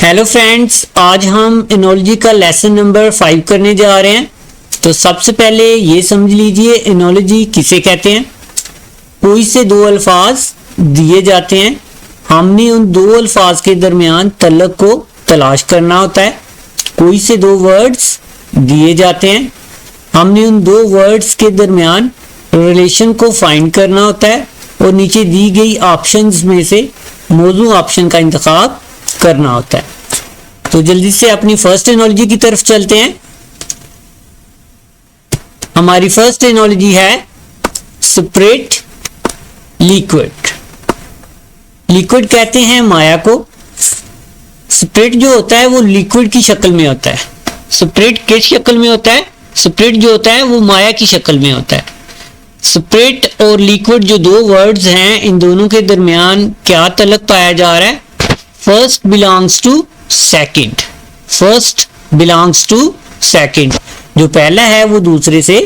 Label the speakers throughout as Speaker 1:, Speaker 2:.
Speaker 1: Hello friends, आज हम analogy का लेसन नंबर 5 करने जा रहे हैं। तो सबसे पहले ये समझ लीजिए एनोलॉजी किसे कहते हैं। कोई से दो अल्फाज दिए जाते हैं, हमने उन दो अल्फाज के दरमियान तल्लुक को तलाश करना होता है। कोई से दो वर्ड्स दिए जाते हैं, हमने उन दो वर्ड्स के दरमियान रिलेशन को फाइंड करना होता है और नीचे दी गई ऑप्शंस में से मौजू ऑप्शन का इंतखाब करना होता है। तो जल्दी से अपनी फर्स्ट एनोलॉजी की तरफ चलते हैं। हमारी फर्स्ट एनोलॉजी है सेपरेट लिक्विड। लिक्विड कहते हैं माया को। सेपरेट जो होता है वो लिक्विड की शक्ल में होता है। सेपरेट किस शक्ल में होता है? सेपरेट जो होता है वो माया की शक्ल में होता है। सेपरेट और लिक्विड जो दो वर्ड्स हैं, इन दोनों के दरमियान क्या तल्लुक पाया जा रहा है? First belongs to second. First belongs to second, जो पहला है वो दूसरे से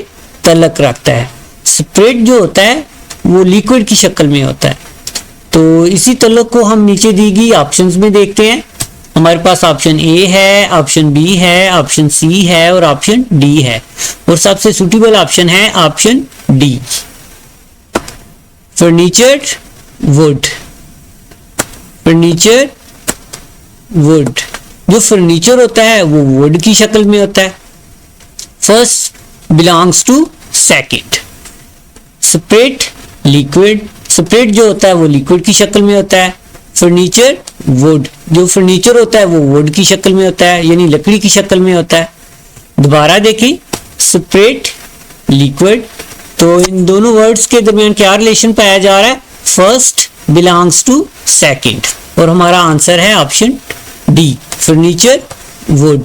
Speaker 1: तल्लुक रखता है। सेपरेट जो होता है वो लिक्विड की शक्ल में होता है। तो इसी तल्लुक को हम नीचे दी गई ऑप्शंस में देखते हैं। हमारे पास ऑप्शन ए है, ऑप्शन बी है, ऑप्शन सी है और ऑप्शन डी है, और सबसे सुटेबल ऑप्शन है option D. Furniture wood. Furniture wood, जो फर्नीचर होता है वो वुड की शक्ल में होता है। First belongs to second. Separate liquid, separate जो होता है वो लिक्विड की शक्ल में होता है। फर्नीचर वुड, जो फर्नीचर होता है वो वुड की शक्ल में होता है, यानी लकड़ी की शक्ल में होता है। दोबारा देखिए, सेपरेट लिक्विड, तो इन दोनों वर्ड्स के दरमियान क्या रिलेशन पाया जा रहा है? फर्स्ट बिलोंग्स टू सेकंड, और हमारा आंसर है ऑप्शन डी, फर्नीचर वुड।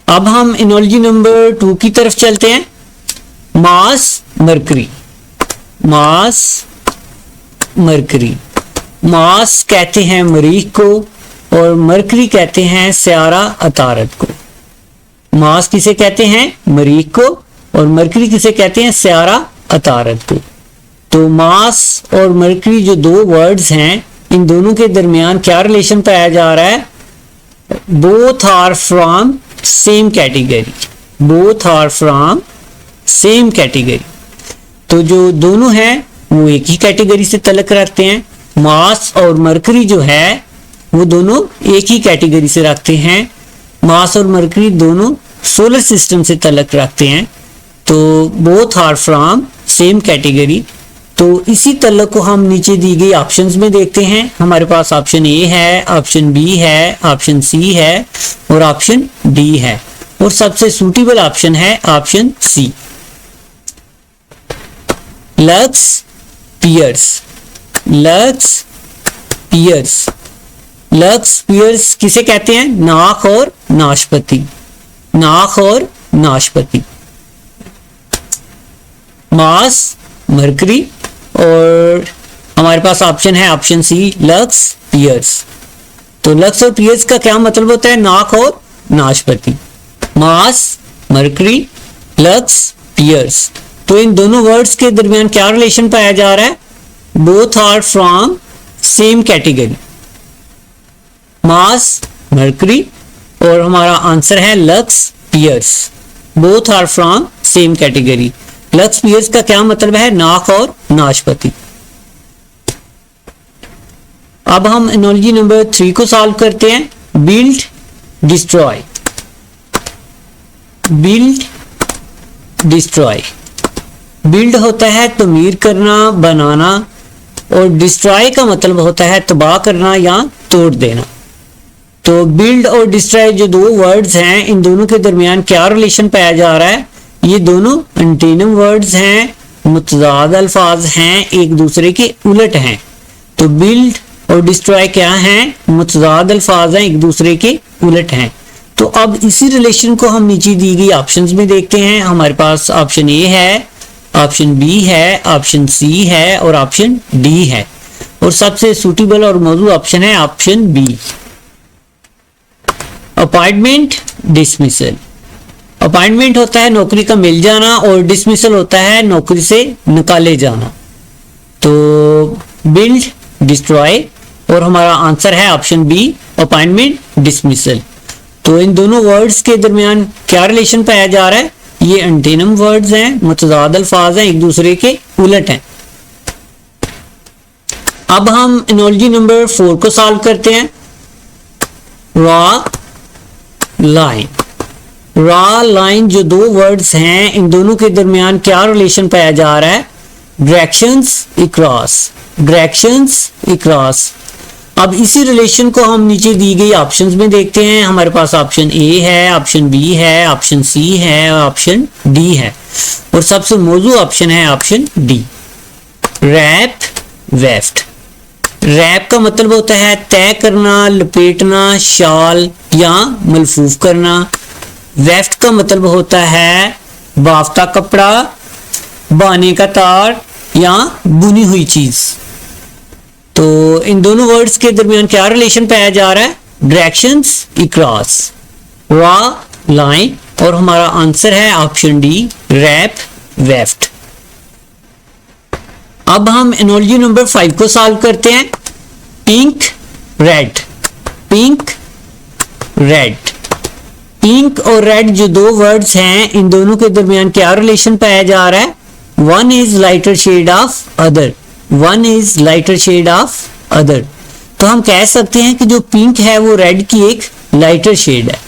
Speaker 1: अब हम एनोलॉजी नंबर 2 की तरफ चलते हैं। मास मरकरी। मास मरकरी, मास कहते हैं मरीख को और मरकरी कहते हैं स्यारा अतारत को। मास किसे कहते हैं? मरीख को, और मरकरी किसे कहते हैं? स्यारा अतारत को। तो मास और मरकरी जो दो वर्ड्स हैं, इन दोनों के दरमियान क्या रिलेशन पाया जा रहा है? Both are from same category. Both are from same category, तो जो दोनों हैं वो एक ही कैटेगरी से तल्लुक रखते हैं। मास और मरकरी जो है वो दोनों एक ही कैटेगरी से रखते हैं। मास और मरकरी दोनों सोलर सिस्टम से तल्लुक रखते हैं। तो both are from same category. तो इसी तल्लुक को हम नीचे दी गई ऑप्शंस में देखते हैं। हमारे पास ऑप्शन ए है, ऑप्शन बी है, ऑप्शन सी है और ऑप्शन डी है, और सबसे सूटेबल ऑप्शन है option C, Lux Pears. Lux Pears, Lux Pears किसे कहते हैं? नाक और नाशपाती। नाक और नाशपाती। मास मरकरी, और हमारे पास ऑप्शन है ऑप्शन सी, लक्स पियर्स। तो लक्स और पियर्स का क्या मतलब होता है? नाक और नाशपाती। मास मरकरी, लक्स पियर्स, तो इन दोनों वर्ड्स के दरमियान क्या रिलेशन पाया जा रहा है? Both are from same category. Mass mercury, और हमारा आंसर है Lux Pears. Both are from same category. Lux Pears का क्या मतलब है? नाक और नाशपाती। अब हम एनोलॉजी नंबर 3 को सॉल्व करते हैं। Build destroy. Build destroy, build होता है तमीर करना, बनाना, और डिस्ट्रॉय का मतलब होता है तबाह करना या तोड़ देना। तो बिल्ड और डिस्ट्रॉय जो दो वर्ड्स हैं, इन दोनों के दरमियान क्या रिलेशन पाया जा रहा है? ये दोनों एंटीनम वर्ड्स हैं, मुतज़ाद अल्फाज हैं, एक दूसरे के उलट हैं। तो बिल्ड और डिस्ट्रॉय क्या हैं? मुतज़ाद अल्फाज हैं, एक दूसरे के उलट हैं। तो अब इसी रिलेशन को हम नीचे दी गई ऑप्शंस में देखते हैं। हमारे पास ऑप्शन ए है, ऑप्शन बी है, ऑप्शन सी है और ऑप्शन डी है, और सबसे सूटेबल और मौजूद ऑप्शन है option B, appointment dismissal. Appointment होता है नौकरी का मिल जाना और डिसमिसल होता है नौकरी से निकाले जाना। तो बिल्ड डिस्ट्रॉय और हमारा आंसर है ऑप्शन बी अपॉइंटमेंट डिसमिसल। तो इन दोनों वर्ड्स के दरमियान क्या रिलेशन पाया जा रहा है? ये एंटीनम वर्ड्स हैं, मुतज़ाद अल्फाज हैं, एक दूसरे के उलट हैं। अब हम एनोलॉजी नंबर 4 को सॉल्व करते हैं। रॉ लाइन, रॉ लाइन जो दो वर्ड्स हैं इन दोनों के दरमियान क्या रिलेशन पाया जा रहा है? Directions across, directions across. अब इसी रिलेशन को हम नीचे दी गई ऑप्शंस में देखते हैं। हमारे पास ऑप्शन ए है, ऑप्शन बी है, ऑप्शन सी है और ऑप्शन डी है, और सबसे मौजू ऑप्शन है option D, warp weft. Warp का मतलब होता है तय करना, लपेटना, शाल या मलफूफ करना। वेफ्ट का मतलब होता है बाफ्ता कपड़ा, बाने का तार या बुनी हुई चीज। तो इन दोनों वर्ड्स के दरमियान क्या रिलेशन पाया जा रहा है? डायरेक्शंस अक्रॉस, रॉ लाइन, और हमारा आंसर है ऑप्शन डी, रैप वेफ्ट। अब हम एनोलॉजी नंबर 5 को सॉल्व करते हैं। Pink red, pink red. Pink और रेड जो दो वर्ड्स हैं इन दोनों के दरमियान क्या रिलेशन पाया जा रहा है? One is lighter shade of other, one is lighter shade of other. तो हम कह सकते हैं कि जो पिंक है वो रेड की एक लाइटर शेड है।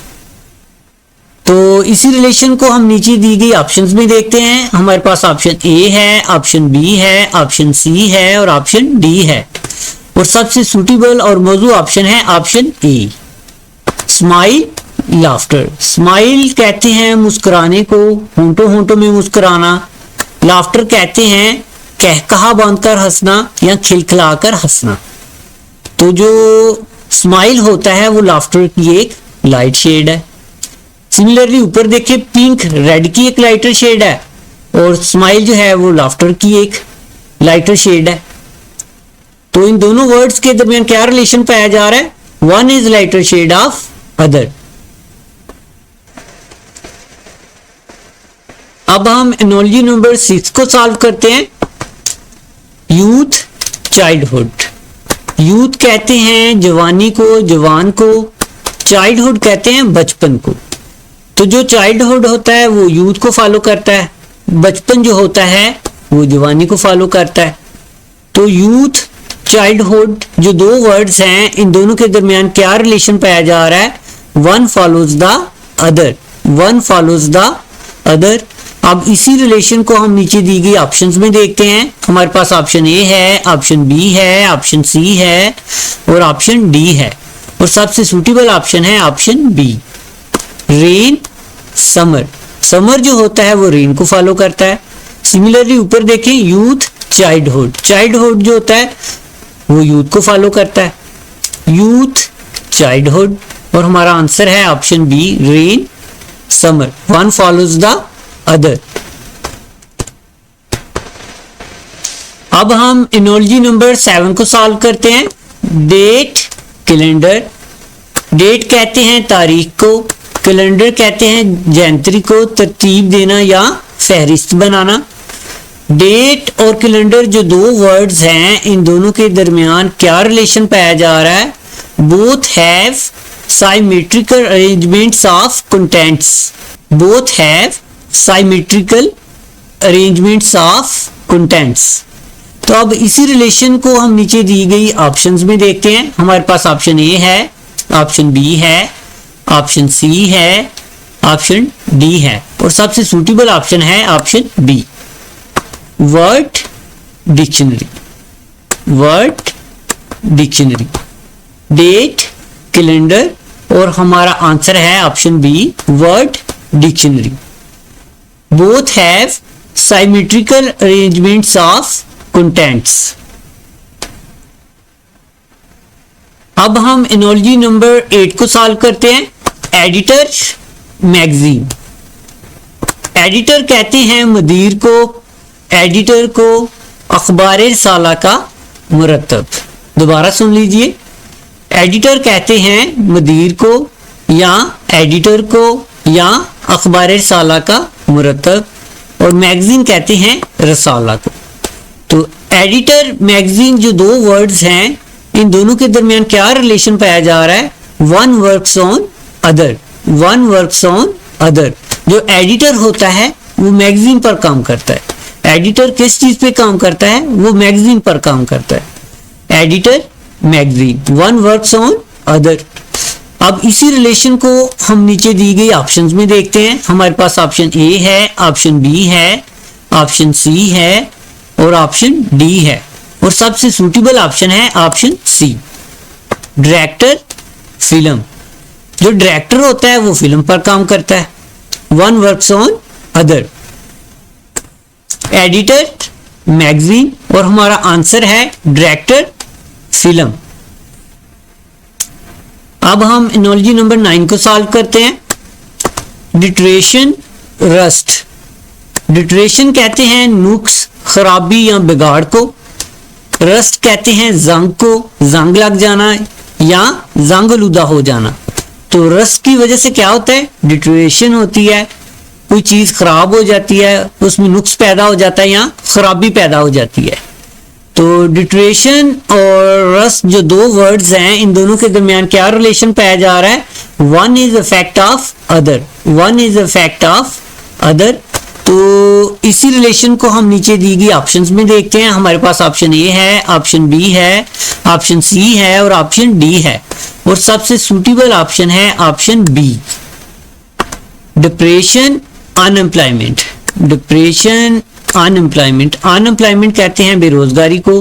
Speaker 1: तो इसी रिलेशन को हम नीचे दी गई ऑप्शंस में देखते हैं। हमारे पास ऑप्शन ए है, ऑप्शन बी है, ऑप्शन सी है और ऑप्शन डी है, और सबसे सूटेबल और मौजू ऑप्शन है option A, smile laughter. Smile कहते हैं मुस्कुराने को, होंठों होंठों में मुस्कुराना। लाफ्टर कहते हैं कहकहा बांधकर हंसना या खिलखिलाकर हंसना। तो जो स्माइल होता है वो लाफ्टर की एक लाइट शेड है। सिमिलरली ऊपर देखिए, पिंक रेड की एक लाइटर शेड है और स्माइल जो है वो लाफ्टर की एक लाइटर शेड है। तो इन दोनों वर्ड्स के दरमियान क्या रिलेशन पाया जा रहा है? One is lighter shade of other. अब हम एनोलॉजी नंबर 6 को सॉल्व करते हैं। यूथ चाइल्डहुड, यूथ कहते हैं जवानी को, जवान को। चाइल्डहुड कहते हैं बचपन को। तो जो चाइल्डहुड होता है वो यूथ को फॉलो करता है, बचपन जो होता है वो जवानी को फॉलो करता है। तो यूथ चाइल्डहुड जो दो वर्ड्स हैं इन दोनों के दरमियान क्या रिलेशन पाया जा रहा है? One follows the other, one follows the other. अब इसी रिलेशन को हम नीचे दी गई ऑप्शंस में देखते हैं। हमारे पास ऑप्शन ए है, ऑप्शन बी है, ऑप्शन सी है और ऑप्शन डी है, और सबसे सूटेबल ऑप्शन है option B, rain summer. Summer जो होता है वो रेन को फॉलो करता है। सिमिलरली ऊपर देखें, यूथ चाइल्डहुड, चाइल्डहुड जो होता है वो यूथ को फॉलो करता है, यूथ चाइल्डहुड, और हमारा आंसर है option B, rain summer. One follows the other. अब हम एनोलॉजी नंबर 7 को सॉल्व करते हैं। डेट कैलेंडर, डेट कहते हैं तारीख को, कैलेंडर कहते हैं जयंती को तरतीब देना या फहरिस्त बनाना। डेट और कैलेंडर जो दो वर्ड्स हैं इन दोनों के दरमियान क्या रिलेशन पाया जा रहा है? Both have symmetrical arrangements of contents, both have symmetrical arrangements of contents. तो अब इसी रिलेशन को हम नीचे दी गई ऑप्शंस में देखते हैं। हमारे पास ऑप्शन ए है, ऑप्शन बी है, ऑप्शन सी है, ऑप्शन डी है, और सबसे सूटेबल ऑप्शन है option B, word dictionary, word dictionary. Date calendar और हमारा आंसर है option B, word dictionary. Both have symmetrical arrangements of contents. अब हम एनोलॉजी नंबर 8 को सॉल्व करते हैं। एडिटर मैगजीन, एडिटर कहते हैं मुदीर को, एडिटर को अखबार साला का मुरतब। दोबारा सुन लीजिए, एडिटर कहते हैं मुदीर को या एडिटर को या अखबार साला का मुरतब, और मैगजीन कहते हैं रसाला को। तो एडिटर मैगजीन जो दो वर्ड्स हैं इन दोनों के दरमियान क्या रिलेशन पाया जा रहा है? One works on other, one works on other. जो एडिटर होता है वो मैगजीन पर काम करता है। एडिटर किस चीज पे काम करता है? वो मैगजीन पर काम करता है। Editor magazine, one works on other. अब इसी रिलेशन को हम नीचे दी गई ऑप्शंस में देखते हैं। हमारे पास ऑप्शन ए है, ऑप्शन बी है, ऑप्शन सी है और ऑप्शन डी है, और सबसे सूटेबल ऑप्शन है ऑप्शन सी, डायरेक्टर फिल्म। जो डायरेक्टर होता है वो फिल्म पर काम करता है। One works on other, editor magazine, और हमारा आंसर है डायरेक्टर फिल्म। अब हम एनोलॉजी नंबर 9 को सॉल्व करते हैं। डिट्रेशन रस्ट। डिट्रेशन कहते हैं नुक्स, खराबी या बिगाड़ को। रस्ट कहते हैं जंग को, जंग लग जाना या जंग आलूदा हो जाना। तो रस्ट की वजह से क्या होता है? डिट्रेशन होती है, कोई चीज खराब हो जाती है, उसमें नुक्स पैदा हो जाता है या खराबी पैदा हो जाती है। तो डिट्रेशन और रस्ट जो दो वर्ड्स हैं, इन दोनों के दरमियान क्या रिलेशन पाया जा रहा है? One is effect of other, one is effect of other. तो इसी रिलेशन को हम नीचे दी गई ऑप्शंस में देखते हैं। हमारे पास ऑप्शन ए है, ऑप्शन बी है, ऑप्शन सी है और ऑप्शन डी है, और सबसे सूटेबल ऑप्शन है option B, depression unemployment. Depression unemployment, unemployment कहते हैं बेरोजगारी को।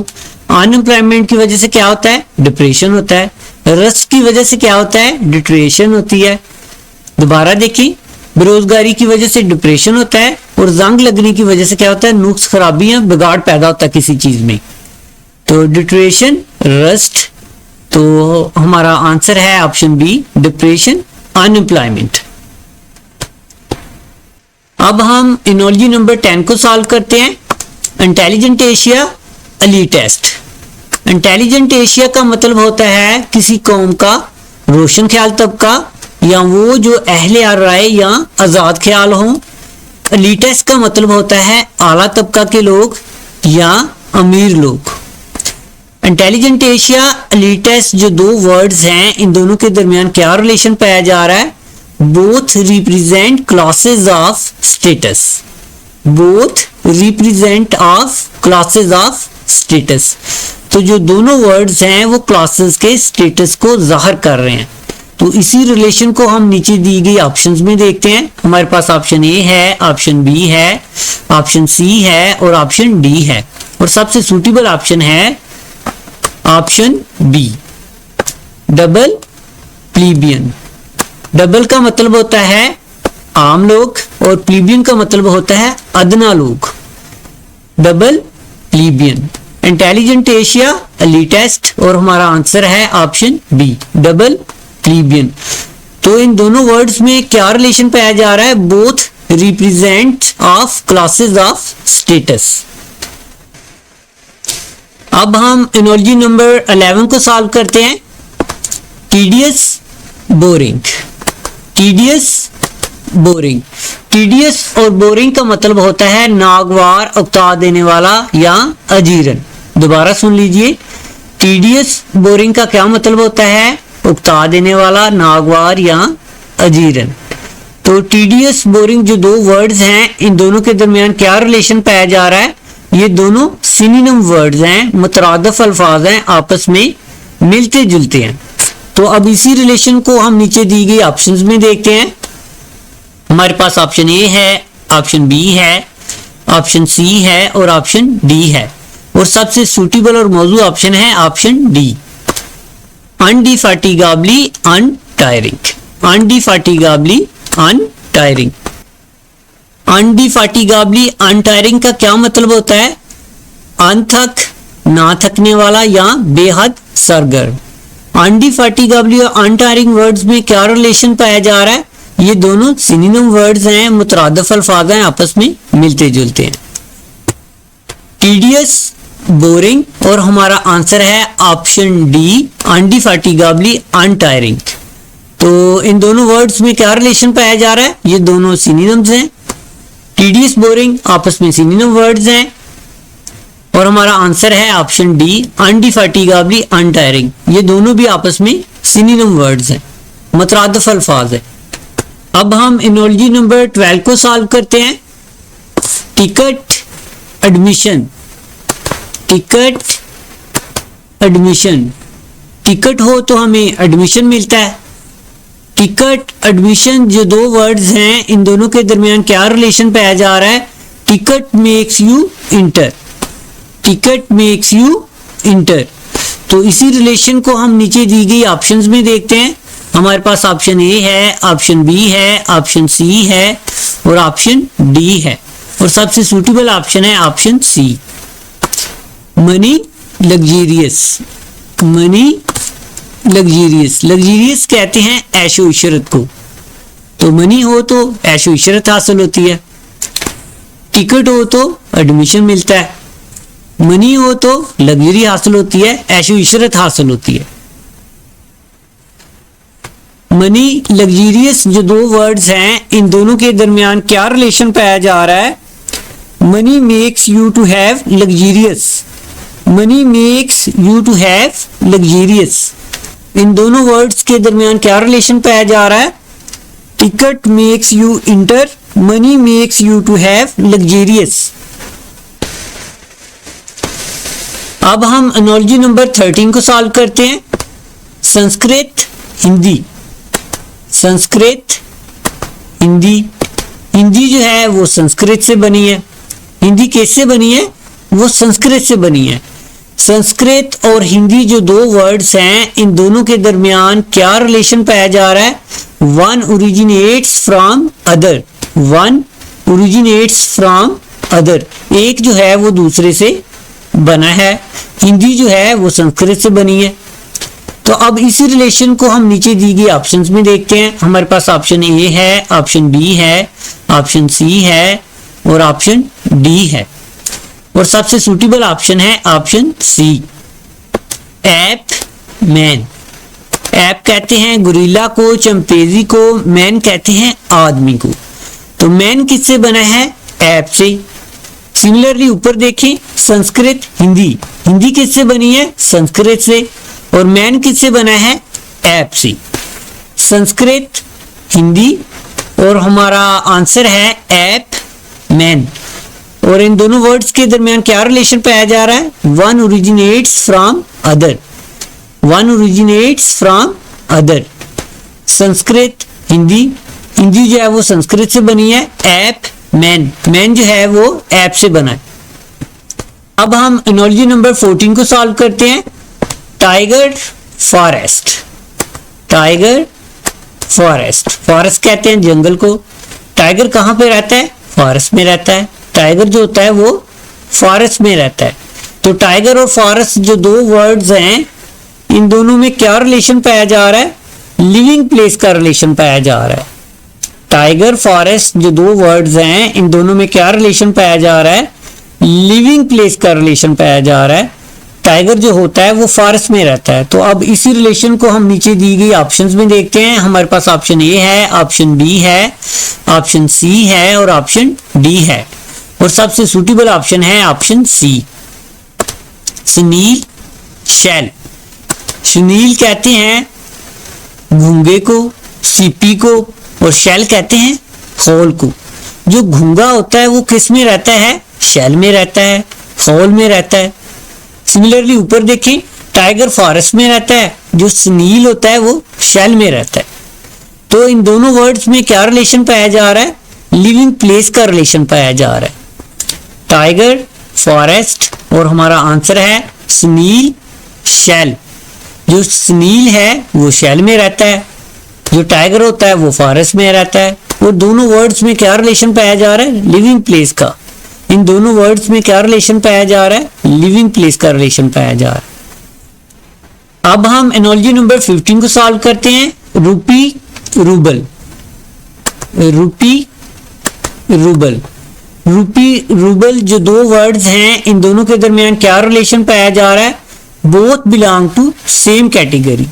Speaker 1: अनएम्प्लॉयमेंट की वजह से क्या होता है? डिप्रेशन होता है। रस्ट की वजह से क्या होता है? डिट्रेशन होती है। दोबारा देखिए, बेरोजगारी की वजह से डिप्रेशन होता है, और जंग लगने की वजह से क्या होता है? नुक्स, खराबियां, बिगाड़ पैदा होता है किसी चीज में। तो डिट्रेशन, रस्ट। तो हमारा आंसर है ऑप्शन बी, डिप्रेशन अनएम्प्लॉयमेंट। अब हम एनोलॉजी नंबर 10 को सॉल्व करते हैं। Intelligentsia elite test. Intelligentsia का मतलब होता है किसी कौम का रोशन ख्याल तबका, या वो जो अहले राय या आजाद ख्याल हो। एलीटेस्ट का मतलब होता है आला तबका के लोग या अमीर लोग। इंटेलिजेंट एशिया, एलीटेस्ट जो दो वर्ड्स हैं, इन दोनों के दरमियान क्या रिलेशन पाया जा रहा है? Both represent classes of status, both represent of classes of status. तो जो दोनों वर्ड्स हैं वो क्लासेस के स्टेटस को जाहिर कर रहे हैं। तो इसी रिलेशन को हम नीचे दी गई ऑप्शंस में देखते हैं। हमारे पास ऑप्शन ए है, ऑप्शन बी है, ऑप्शन सी है और ऑप्शन डी है, और सबसे सूटेबल ऑप्शन है option B, double plebeian. Double का मतलब होता है आम लोग और प्लीबियन का मतलब होता है अदना लोग। डबल प्लीबियन, इंटेलिजेंट एशिया, एलीटेस्ट, और हमारा आंसर है ऑप्शन बी, डबल प्लीबियन। तो इन दोनों वर्ड्स में क्या रिलेशन पाया जा रहा है? Both represent of classes of status. अब हम एनोलॉजी नंबर 11 को सॉल्व करते हैं। Tedious boring. Tedious boring, tedious और बोरिंग का मतलब होता है नागवार, उकता देने वाला या अजीरन। दोबारा सुन लीजिए, टीडियस बोरिंग का क्या मतलब होता है? उकता देने वाला, नागवार या अजीरन। तो टीडियस बोरिंग जो दो वर्ड्स हैं, इन दोनों के दरमियान क्या रिलेशन पाया जा रहा है? ये दोनों सिनोनिम वर्ड्स हैं, मुतरादिफ अल्फाज हैं, आपस में मिलते जुलते हैं। तो अब इसी रिलेशन को हम नीचे दी गई ऑप्शंस में देखते हैं। हमारे पास ऑप्शन ए है, ऑप्शन बी है, ऑप्शन सी है और ऑप्शन डी है, और सबसे सूटेबल और मौजूद ऑप्शन है ऑप्शन डी, अनडिफैटिगेबली अनटायरिंग। अनडिफैटिगेबली अनटायरिंग। अनडिफैटिगेबली अनटायरिंग का क्या मतलब होता है? अनथक, ना थकने वाला या बेहद सरगर्म। अनडिफैटिगेबली और अनटायरिंग वर्ड्स में क्या रिलेशन पाया जा रहा है? ये दोनों सिनोनिम वर्ड्स हैं, मुतरादिफ अल्फाज हैं, आपस में मिलते जुलते हैं। टीडियस, बोरिंग, और हमारा आंसर है ऑप्शन डी, अनडिफैटिगेबली अनटायरिंग। तो इन दोनों वर्ड्स में क्या रिलेशन पाया जा रहा है? ये दोनों सिनोनिम्स हैं। टीडियस, बोरिंग आपस में सिनोनिम वर्ड्स हैं, और हमारा आंसर है ऑप्शन डी, अनडिफैटिगेबली अनटायरिंग। ये दोनों भी आपस में सिनोनिम वर्ड्स हैं, मुतरादिफ अल्फाज है। अब हम एनोलॉजी नंबर 12 को सॉल्व करते हैं। Ticket admission, ticket admission, ticket हो तो हमें एडमिशन मिलता है। टिकट एडमिशन जो दो वर्ड्स हैं, इन दोनों के दरमियान क्या रिलेशन पाया जा रहा है? Ticket makes you inter, ticket makes you inter. तो इसी रिलेशन को हम नीचे दी गई ऑप्शंस में देखते हैं। हमारे पास ऑप्शन ए है, ऑप्शन बी है, ऑप्शन सी है और ऑप्शन डी है, और सबसे सूटेबल ऑप्शन है option C, money luxurious. Money luxurious, luxurious कहते हैं ऐशो इशरत को। तो मनी हो तो ऐशो इशरत हासिल होती है, टिकट हो तो एडमिशन मिलता है, मनी हो तो लग्जरी हासिल होती है, ऐशो इशरत हासिल होती है। मनी लग्जरियस जो दो वर्ड्स हैं, इन दोनों के दरमियान क्या रिलेशन पाया जा रहा है? Money makes you to have luxurious, money makes you to have luxurious. इन दोनों वर्ड्स के दरमियान क्या रिलेशन पाया जा रहा है? Ticket makes you enter, money makes you to have luxurious. अब हम एनोलॉजी नंबर 13 को सॉल्व करते हैं। संस्कृत हिंदी, संस्कृत हिंदी, हिंदी जो है वो संस्कृत से बनी है। हिंदी किससे बनी है? वो संस्कृत से बनी है। संस्कृत और हिंदी जो दो वर्ड्स हैं, इन दोनों के दरमियान क्या रिलेशन पाया जा रहा है? One originates from other, one originates from other. एक जो है वो दूसरे से बना है। हिंदी जो है वो संस्कृत से बनी है। तो अब इसी रिलेशन को हम नीचे दी गई ऑप्शंस में देखते हैं। हमारे पास ऑप्शन ए है, ऑप्शन बी है, ऑप्शन सी है और ऑप्शन डी है, और सबसे सूटेबल ऑप्शन है option C, ape man. Ape कहते हैं गुरिल्ला को, चंपेजी को, मैन कहते हैं आदमी को। तो मैन किससे बना है? ऐप से। सिमिलरली ऊपर देखें, संस्कृत हिंदी, हिंदी किससे बनी है? संस्कृत से। और मैन किससे बना है? ऐप से। संस्कृत हिंदी और हमारा आंसर है ऐप मैन। और इन दोनों वर्ड्स के दरमियान क्या रिलेशन पाया जा रहा है? One originates from other, one originates from other. Sanskrit Hindi, Hindi जो है वो संस्कृत से बनी है। ऐप मैन, मैन जो है वो ऐप से बना है। अब हम एनोलॉजी नंबर 14 को सॉल्व करते हैं। Tiger forest, tiger forest, forest कहते हैं जंगल को। टाइगर कहाँ पे रहता है? फॉरेस्ट में रहता है। टाइगर जो होता है वो फॉरेस्ट में रहता है। तो टाइगर और फॉरेस्ट जो दो वर्ड्स हैं, इन दोनों में क्या रिलेशन पाया जा रहा है? लिविंग प्लेस का रिलेशन पाया जा रहा है। टाइगर फॉरेस्ट जो दो वर्ड्स हैं, इन दोनों में क्या रिलेशन पाया जा रहा है? लिविंग प्लेस का रिलेशन पाया जा रहा है। टाइगर जो होता है वो फॉरेस्ट में रहता है। तो अब इसी रिलेशन को हम नीचे दी गई ऑप्शंस में देखते हैं। हमारे पास ऑप्शन ए है, ऑप्शन बी है, ऑप्शन सी है और ऑप्शन डी है, और सबसे सूटेबल ऑप्शन है ऑप्शन सी, सुनील शैल। सुनील कहते हैं घूंगे को, सीपी को, और शैल कहते हैं खोल को। जो घूंगा होता है वो किस में रहता है? शैल में रहता है, खोल में रहता है। सिमिलरली ऊपर देखें, टाइगर फॉरेस्ट में रहता है, जो सुनील होता है वो शैल में रहता है। तो इन दोनों वर्ड्स में क्या रिलेशन पाया जा रहा है? लिविंग प्लेस का रिलेशन पाया जा रहा है। टाइगर फॉरेस्ट और हमारा आंसर है सुनील शैल। जो सुनील है वो शैल में रहता है, जो टाइगर होता है वो फॉरेस्ट में रहता है। और दोनों वर्ड्स में क्या रिलेशन पाया जा रहा है? लिविंग प्लेस का। इन दोनों वर्ड्स में क्या रिलेशन पाया जा रहा है? लिविंग प्लेस का रिलेशन पाया जा रहा है। अब हम एनोलॉजी नंबर 15 को सॉल्व करते हैं। रूपी रूबल, रूपी रूबल, रूपी रूबल जो दो वर्ड्स हैं, इन दोनों के दरमियान क्या रिलेशन पाया जा रहा है? Both belong to same category,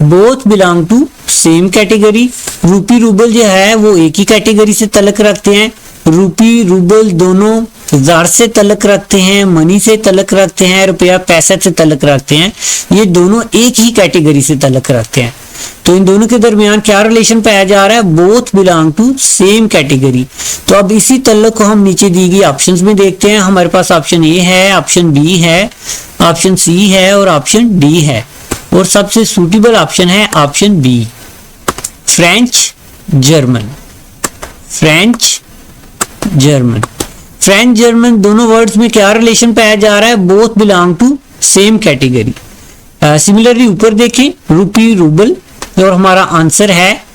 Speaker 1: both belong to same category. Rupee rouble जो है वो एक ही कैटेगरी से तल्लुक रखते हैं, रूपी रूबल दोनों जार से तलक रखते हैं, मनी से तलक रखते हैं, रुपया पैसा से तलक रखते हैं। ये दोनों एक ही कैटेगरी से तलक रखते हैं। तो इन दोनों के दरमियान क्या रिलेशन पाया जा रहा है? Both belong to same category. तो अब इसी तल्लक को हम नीचे दी गई ऑप्शंस में देखते हैं। हमारे पास ऑप्शन ए है, ऑप्शन बी है, ऑप्शन सी है और ऑप्शन डी है। और सबसे सूटेबल ऑप्शन है option B, French German. French German, French German दोनों वर्ड्स में क्या रिलेशन पाया जा रहा है? Both belong to same category. Similarly ऊपर देखें, रूपी रूबल, और हमारा आंसर है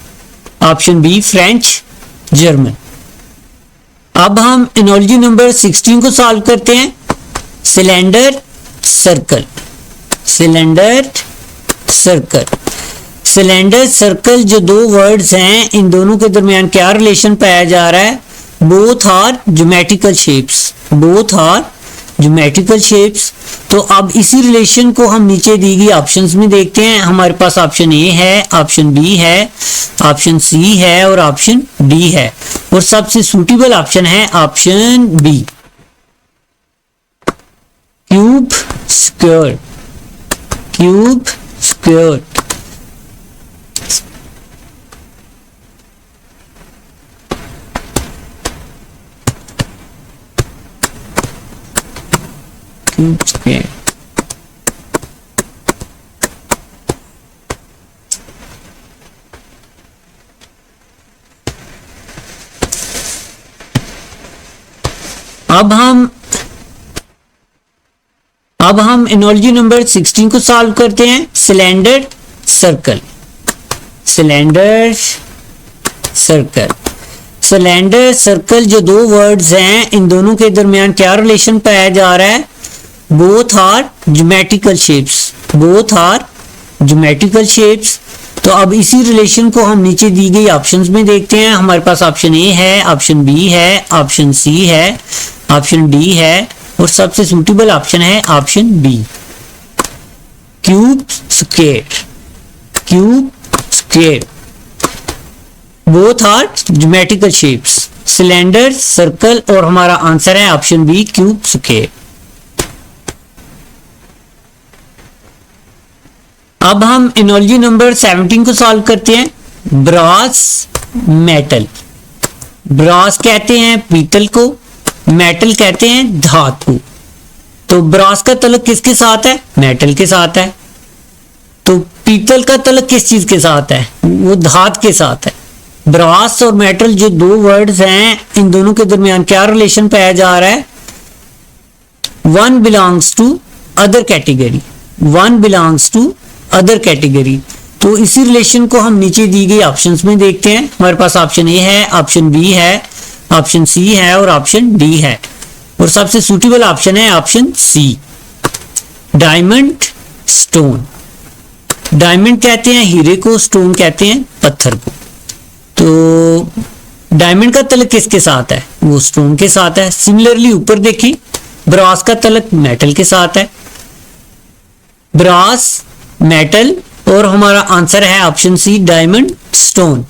Speaker 1: ऑप्शन बी, फ्रेंच जर्मन। अब हम एनालॉजी नंबर 16 को सॉल्व करते हैं। Cylinder circle, cylinder circle, cylinder circle जो दो वर्ड्स हैं, इन दोनों के दरमियान क्या रिलेशन पाया जा रहा है? Both are geometrical shapes, both are geometrical shapes. तो अब इसी रिलेशन को हम नीचे दी गई ऑप्शंस में देखते हैं। हमारे पास ऑप्शन ए है, ऑप्शन बी है, ऑप्शन सी है और ऑप्शन डी है। और सबसे सूटेबल ऑप्शन है option B, cube square, cube square. Cube square, अब हम एनालॉजी नंबर 16 को सॉल्व करते हैं। Cylinder circle, cylinder circle, cylinder circle जो दो वर्ड्स हैं, इन दोनों के दरमियान क्या रिलेशन पाया जा रहा है? Both are geometrical shapes, both are geometrical shapes. तो अब इसी रिलेशन को हम नीचे दी गई ऑप्शंस में देखते हैं। हमारे पास ऑप्शन ए है, ऑप्शन बी है, ऑप्शन सी है, ऑप्शन डी है और सबसे सूटेबल ऑप्शन है option B, cube square, cube square. Both are geometrical shapes, cylinder circle और हमारा आंसर है ऑप्शन बी, क्यूब स्क्वायर। अब हम एनालॉजी नंबर 17 को सॉल्व करते हैं। ब्रास मेटल, ब्रास कहते हैं पीतल को, मेटल कहते हैं धातु। तो ब्रास का तलक किसके साथ है? मेटल के साथ है। तो पीतल का तलक किस चीज के साथ है? वो धात के साथ है। ब्रास और मेटल जो दो वर्ड्स हैं, इन दोनों के दरमियान क्या रिलेशन पाया जा रहा है? One belongs to other category, one belongs to other category. तो इसी रिलेशन को हम नीचे दी गई ऑप्शंस में देखते हैं। हमारे पास ऑप्शन ए है, ऑप्शन बी है, ऑप्शन सी है और ऑप्शन डी है। और सबसे सूटेबल ऑप्शन है option C, diamond stone. Diamond कहते हैं हीरे को, स्टोन कहते हैं पत्थर को। तो डायमंड का तलक किसके साथ है? वो स्टोन के साथ है। सिमिलरली ऊपर देखिए, ब्रास का तलक मेटल के साथ है। ब्रास, मेटल और हमारा आंसर है ऑप्शन सी, डायमंड स्टोन।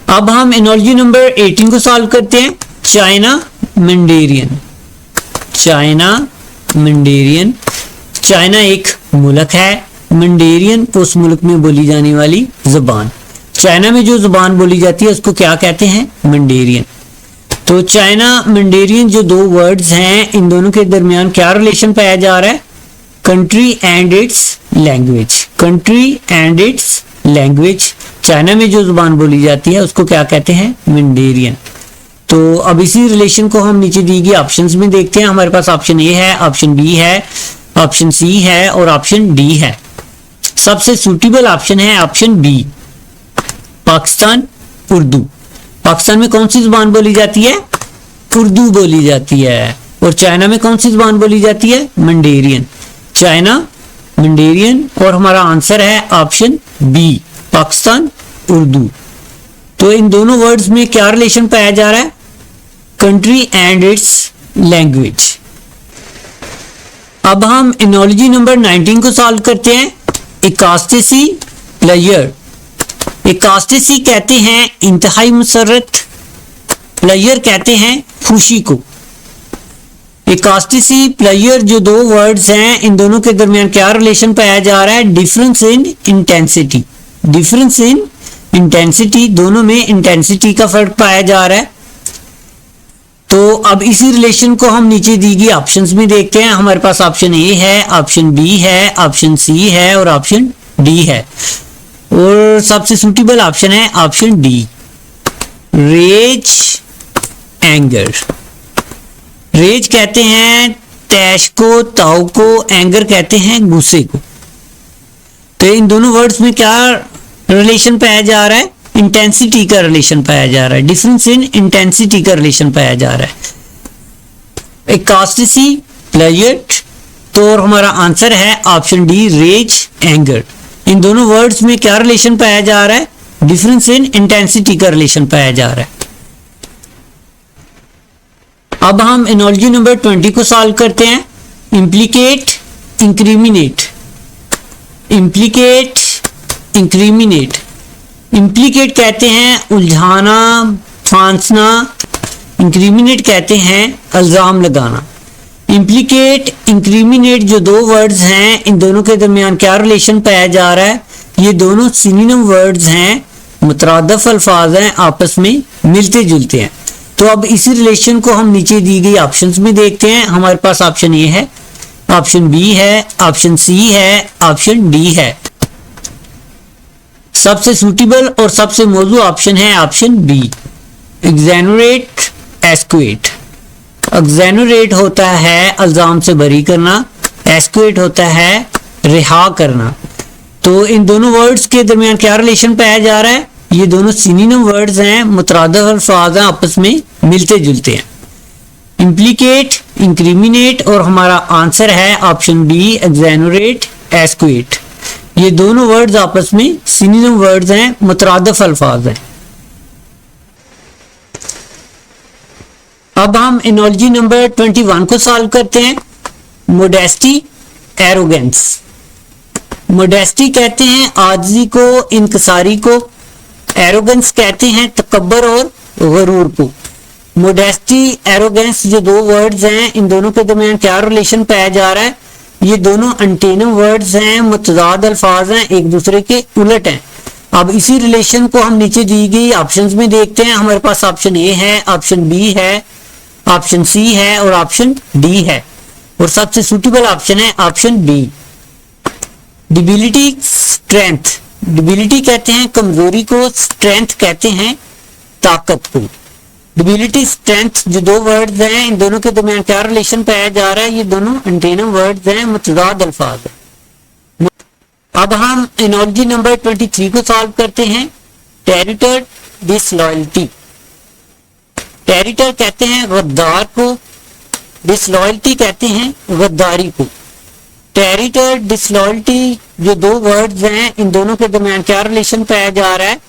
Speaker 1: अब हम एनालॉजी नंबर 18 को सॉल्व करते हैं। China mandarin, China mandarin. China एक मुल्क है, मंडेरियन उस मुल्क में बोली जाने वाली जुबान। चाइना में जो जुबान बोली जाती है उसको क्या कहते हैं? मंडेरियन। तो चाइना मंडेरियन जो दो वर्ड्स हैं, इन दोनों के दरमियान क्या रिलेशन पाया जा रहा है? Country and it's language, country and it's language. China में जो जुबान बोली जाती है उसको क्या कहते हैं? मंडेरियन। तो अब इसी रिलेशन को हम नीचे दी गई ऑप्शंस में देखते हैं। हमारे पास ऑप्शन ए है, ऑप्शन बी है, ऑप्शन सी है और ऑप्शन डी है। सबसे सूटेबल ऑप्शन है ऑप्शन बी, पाकिस्तान उर्दू। पाकिस्तान में कौन सी जुबान बोली जाती है? उर्दू बोली जाती है। और चाइना में कौन सी जुबान बोली जाती है? मंडेरियन। चाइना मंडेरियन और हमारा आंसर है ऑप्शन बी, पाकिस्तान उर्दू। तो इन दोनों वर्ड्स में क्या रिलेशन पाया जा रहा है? Country and it's language. अब हम एनालॉजी नंबर 19 को सॉल्व करते हैं। इकास्टेसी प्लेयर, एकास्टेसी कहते हैं इंतहाई मुसर्रत, प्लेयर कहते हैं खुशी को। एकास्टेसी प्लेयर जो दो वर्ड्स हैं, इन दोनों के दरमियान क्या रिलेशन पाया जा रहा है? Difference in intensity. Difference in intensity, दोनों में इंटेंसिटी का फर्क पाया जा रहा है। तो अब इसी रिलेशन को हम नीचे दी गई ऑप्शंस में देखते हैं। हमारे पास ऑप्शन ए है, ऑप्शन बी है, ऑप्शन सी है और ऑप्शन डी है। और सबसे सूटेबल ऑप्शन है option D, rage anger. Rage कहते हैं तैश को, ताव को, एंगर कहते हैं गुस्से को। तो इन दोनों वर्ड्स में क्या रिलेशन पाया जा रहा है? इंटेंसिटी का रिलेशन पाया जा रहा है, डिफरेंस इन इंटेंसिटी का रिलेशन पाया जा रहा है। एकास्टेसी प्लेयर्ड, तो हमारा आंसर है ऑप्शन डी, रेज एंगर। इन दोनों वर्ड्स में क्या रिलेशन पाया जा रहा है? डिफरेंस इन इंटेंसिटी का रिलेशन पाया जा रहा है। अब हम एनालॉजी नंबर 20 को सॉल्व करते हैं। इम्प्लीकेट, इंक्रीमिनेट। इम्प्लीकेट, इंक्रीमिनेट। इम्प्लीकेट कहते हैं उलझाना, फांसना। इंक्रीमिनेट कहते हैं इल्जाम लगाना। इम्प्लीकेट, इंक्रीमिनेट जो दो वर्ड्स हैं, इन दोनों के दरमियान क्या रिलेशन पाया जा रहा है? ये दोनों सिनोनिम वर्ड्स हैं, मुतरादफ अल्फाज हैं, आपस में मिलते जुलते हैं। तो अब इसी रिलेशन को हम नीचे दी गई ऑप्शंस में देखते हैं। हमारे पास ऑप्शन ए है, ऑप्शन बी है, ऑप्शन सी है, ऑप्शन डी है। सबसे सूटेबल और सबसे मौजू ऑप्शन है ऑप्शन बी, एक्सेनरेट, एस्कुएट। एक्सेनरेट होता है इल्जाम से बरी करना, एस्कुएट होता है रिहा करना। तो इन दोनों वर्ड्स के दरमियान क्या रिलेशन पाया जा रहा है? ये दोनों सिनोनिम वर्ड्स हैं, मुतरादिफ अल्फाज हैं, आपस में मिलते जुलते हैं। इम्प्लीकेट, इंक्रीमिनेट और हमारा आंसर है ऑप्शन बी, एक्सेनरेट, एस्कुएट। ये दोनों वर्ड्स आपस में सिनोनिम वर्ड्स हैं, मुतरादिफ अल्फाज हैं। अब हम एनालॉजी नंबर 21 को सॉल्व करते हैं। Modesty, arrogance. मोडेस्टी कहते हैं आजिज़ी को, इनकसारी को। एरोगेंस कहते हैं तकब्बर और गरूर को। मोडेस्टी, एरोगेंस जो दो वर्ड्स हैं, इन दोनों के दरमियान क्या रिलेशन पाया जा रहा है? ये दोनों एंटीनम वर्ड्स हैं, मुतजाद अल्फाज हैं, एक दूसरे के उलट हैं। अब इसी रिलेशन को हम नीचे दी गई ऑप्शंस में देखते हैं। हमारे पास ऑप्शन ए है, ऑप्शन बी है, ऑप्शन सी है और ऑप्शन डी है। और सबसे सूटेबल ऑप्शन है ऑप्शन बी, डिबिलिटी, स्ट्रेंथ। डिबिलिटी कहते हैं कमजोरी को, स्ट्रेंथ कहते हैं ताकत को। डिबिलिटी, स्ट्रेंथ जो दो वर्ड्स हैं, इन दोनों के दरमियान क्या रिलेशन पाया जा रहा है? ये दोनों एंटीनम वर्ड्स हैं, मुतजाद अल्फाज हैं। अब हम एनालॉजी नंबर 23 को सॉल्व करते हैं। टेरिटर, डिसलॉयल्टी। टेरिटर कहते हैं गद्दार को, डिसलॉयल्टी कहते हैं गद्दारी को। टेरिटर, डिसलॉयल्टी जो दो वर्ड्स हैं, इन दोनों के दरमियान क्या रिलेशन पाया जा रहा है?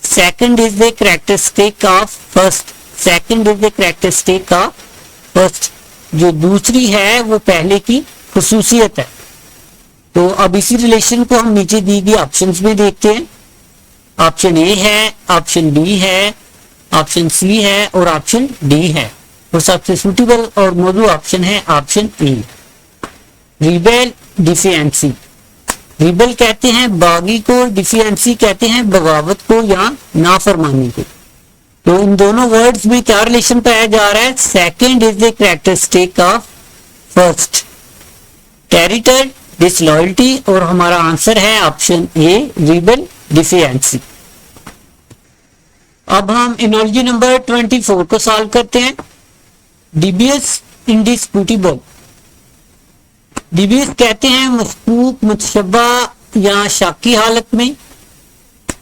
Speaker 1: Second is the characteristic of first. Second is the characteristic of first. जो दूसरी है वो पहले की खुसूसियत है। तो अब इसी रिलेशन को हम नीचे दी गई ऑप्शंस में देखते हैं। ऑप्शन ए है, ऑप्शन बी है, ऑप्शन सी है और ऑप्शन डी है। और सबसे सूटेबल और मौजू ऑप्शन है ऑप्शन ए, रिबेल, डिफियंसी। रिबेल कहते हैं बागी को, डिफियंसी कहते हैं बगावत को या नाफरमानी को। तो इन दोनों वर्ड्स में क्या रिलेशन पाया जा रहा है? Second is the characteristic of first. Traitor, disloyalty और हमारा आंसर है ऑप्शन ए, रिबेल, डिफियंसी। अब हम एनालॉजी नंबर 24 को सॉल्व करते हैं। डिबियस, इंडिस्प्यूटेबल। डिबियस कहते हैं मशकूक, मुतशब्बा या शाकी हालत में।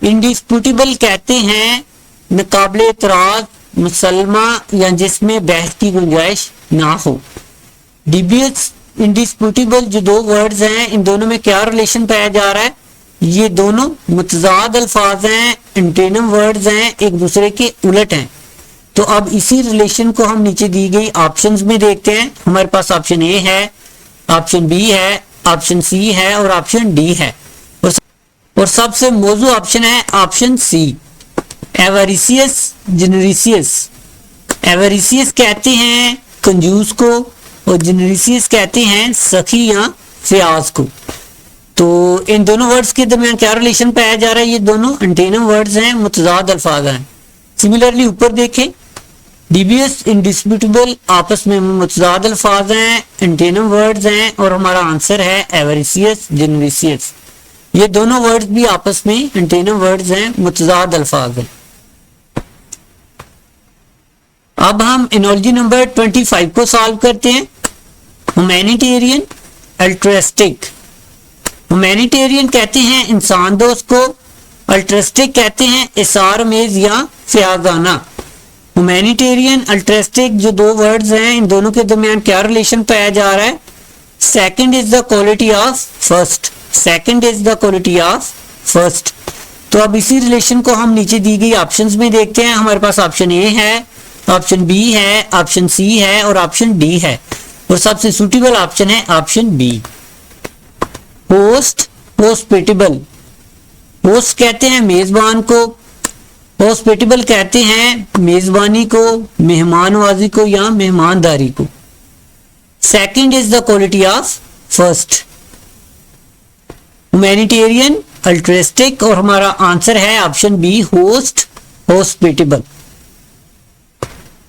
Speaker 1: इंडिस्प्यूटेबल कहते हैं नाकाबिले एतराज, मुसलमा या जिसमें बहस की गुंजाइश ना हो। डिबियस, इंडिस्प्यूटेबल जो दो वर्ड्स हैं, इन दोनों में क्या रिलेशन पाया जा रहा है? ये दोनों मुतजाद अल्फाज हैं, एंटीनम वर्ड्स हैं, एक दूसरे के उलट हैं। तो अब इसी रिलेशन को हम नीचे दी गई ऑप्शंस में देखते हैं। हमारे पास ऑप्शन ए है, ऑप्शन बी है, ऑप्शन सी है और ऑप्शन डी है। और सबसे मौजू ऑप्शन है ऑप्शन सी, एवरिसियस जेनेरिसियस। एवरिसियस कहते हैं कंजूस को और जेनेरिसियस कहते हैं सखी या फयाज को। तो इन दोनों वर्ड्स के दरमियान क्या रिलेशन पाया जा रहा है? ये दोनों एंटेनम वर्ड्स हैं, मुतजाद अल्फाज हैं। सिमिलरली ऊपर देखें, डिबियस इंडिस्प्यूटेबल आपस में मुतजाद अल्फाज हैं, एंटेनम वर्ड्स हैं और हमारा आंसर है एवरिसियस जेनेरिसियस। ये दोनों वर्ड्स भी आपस में एंटेनम वर्ड्स हैं, मुतजाद अल्फाज हैं। अब हम एनोलॉजी नंबर 25 को सॉल्व करते हैं। Humanitarian, altruistic. ह्यूमैनिटेरियन कहते हैं इंसान दोस्त को, अल्ट्रुइस्टिक कहते हैं इसार मेज या फयाजाना। ह्यूमैनिटेरियन, अल्ट्रुइस्टिक जो दो वर्ड्स हैं, इन दोनों के दरमियान क्या रिलेशन पाया जा रहा है? Second is the quality of first, second is the quality of first. तो अब इसी रिलेशन को हम नीचे दी गई ऑप्शंस में देखते हैं। हमारे पास ऑप्शन ए है, ऑप्शन बी है, ऑप्शन सी है और ऑप्शन डी है, और सबसे सूटेबल ऑप्शन है ऑप्शन बी। होस्ट, होस्पिटेबल। होस्ट कहते हैं मेजबान को, होस्पिटेबल कहते हैं मेजबानी को, मेहमानवाजी को या मेहमानदारी को। Second is the quality of first. Humanitarian, altruistic और हमारा आंसर है ऑप्शन बी, होस्ट, होस्पिटेबल।